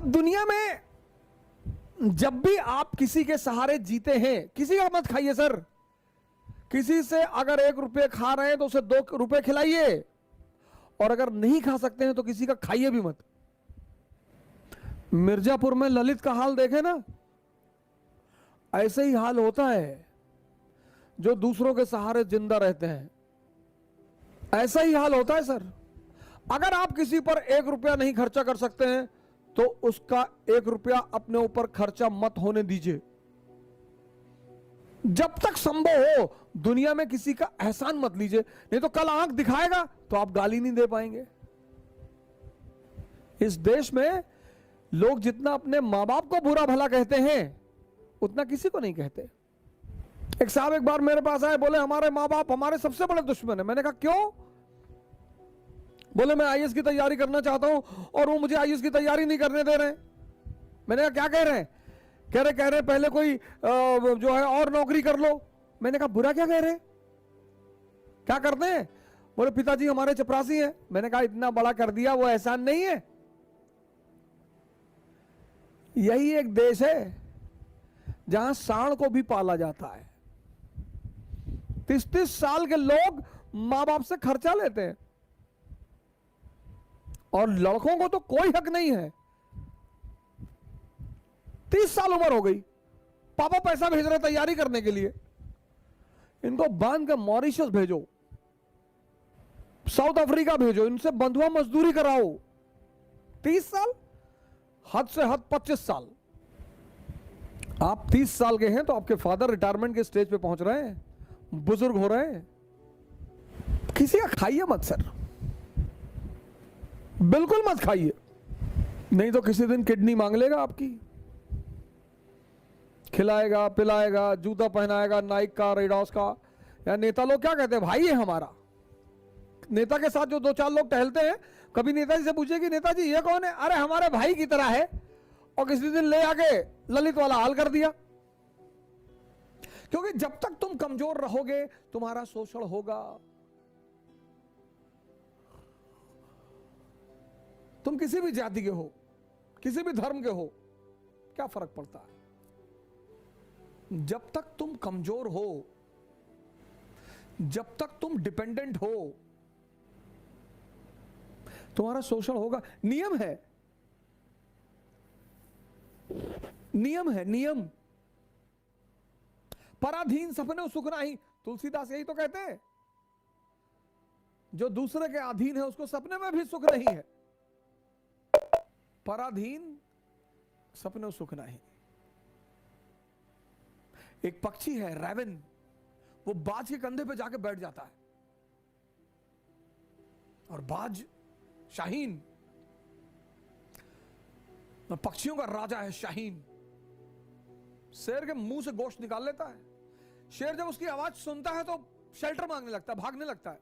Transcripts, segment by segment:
अब दुनिया में जब भी आप किसी के सहारे जीते हैं, किसी का मत खाइए सर। किसी से अगर 1 रुपये खा रहे हैं तो उसे 2 रुपये खिलाइए, और अगर नहीं खा सकते हैं तो किसी का खाइए भी मत। मिर्जापुर में ललित का हाल देखे ना, ऐसे ही हाल होता है जो दूसरों के सहारे जिंदा रहते हैं, ऐसा ही हाल होता है सर। अगर आप किसी पर 1 रुपया नहीं खर्चा कर सकते हैं तो उसका 1 रुपया अपने ऊपर खर्चा मत होने दीजिए। जब तक संभव हो दुनिया में किसी का एहसान मत लीजिए, नहीं तो कल आंख दिखाएगा तो आप गाली नहीं दे पाएंगे। इस देश में लोग जितना अपने मां बाप को बुरा भला कहते हैं उतना किसी को नहीं कहते। एक साहब एक बार मेरे पास आए, बोले हमारे मां बाप हमारे सबसे बड़े दुश्मन है। मैंने कहा क्यों? बोले मैं आईएएस की तैयारी करना चाहता हूं और वो मुझे आईएएस की तैयारी नहीं करने दे रहे। मैंने कहा क्या कह रहे हैं? कह रहे पहले कोई जो है और नौकरी कर लो। मैंने कहा बुरा क्या कह रहे? क्या करते हैं? बोले पिताजी हमारे चपरासी हैं। मैंने कहा इतना बड़ा कर दिया, वो एहसान नहीं है? यही एक देश है जहां सांड को भी पाला जाता है। 30-30 साल के लोग मां बाप से खर्चा लेते हैं, और लड़कों को तो कोई हक नहीं है। 30 साल उम्र हो गई, पापा पैसा भेज रहे तैयारी करने के लिए, इनको बांध के मॉरिशस भेजो, साउथ अफ्रीका भेजो, इनसे बंधुआ मजदूरी कराओ। 30 साल, हद से हद 25 साल। आप 30 साल के हैं तो आपके फादर रिटायरमेंट के स्टेज पे पहुंच रहे हैं, बुजुर्ग हो रहे हैं। किसी का खाइए मत सर, बिल्कुल मत खाइए, नहीं तो किसी दिन किडनी मांग लेगा आपकी। खिलाएगा पिलाएगा, जूता पहनाएगा नाइक का, रेडॉस का। या नेता लोग क्या कहते हैं, भाई है हमारा। नेता के साथ जो 2-4 लोग टहलते हैं, कभी नेताजी से पूछे कि नेताजी ये कौन है? अरे हमारे भाई की तरह है। और किसी दिन ले आके ललित वाला हाल कर दिया। क्योंकि जब तक तुम कमजोर रहोगे तुम्हारा शोषण होगा। तुम किसी भी जाति के हो, किसी भी धर्म के हो, क्या फर्क पड़ता है? जब तक तुम कमजोर हो, जब तक तुम डिपेंडेंट हो, तुम्हारा शोषण होगा। नियम है, नियम है, नियम। पराधीन सपने सुख नाही, तुलसीदास यही तो कहते हैं। जो दूसरे के अधीन है उसको सपने में भी सुख नहीं है। पराधीन सपने सुख नहीं। एक पक्षी है रैवन, वो बाज के कंधे पे जाके बैठ जाता है, और बाज शाहीन, पक्षियों का राजा है शाहीन, शेर के मुंह से गोश्त निकाल लेता है। शेर जब उसकी आवाज सुनता है तो शेल्टर मांगने लगता है, भागने लगता है।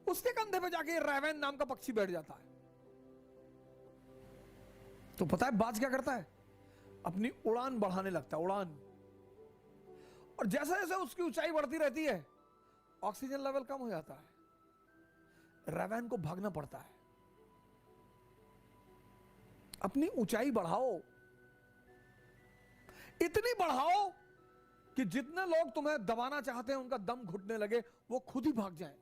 उसके कंधे पे जाके रैवन नाम का पक्षी बैठ जाता है। तो पता है बाज क्या करता है? अपनी उड़ान बढ़ाने लगता है, उड़ान। और जैसे जैसे उसकी ऊंचाई बढ़ती रहती है, ऑक्सीजन लेवल कम हो जाता है, रैवन को भागना पड़ता है। अपनी ऊंचाई बढ़ाओ, इतनी बढ़ाओ कि जितने लोग तुम्हें दबाना चाहते हैं उनका दम घुटने लगे, वो खुद ही भाग जाएं।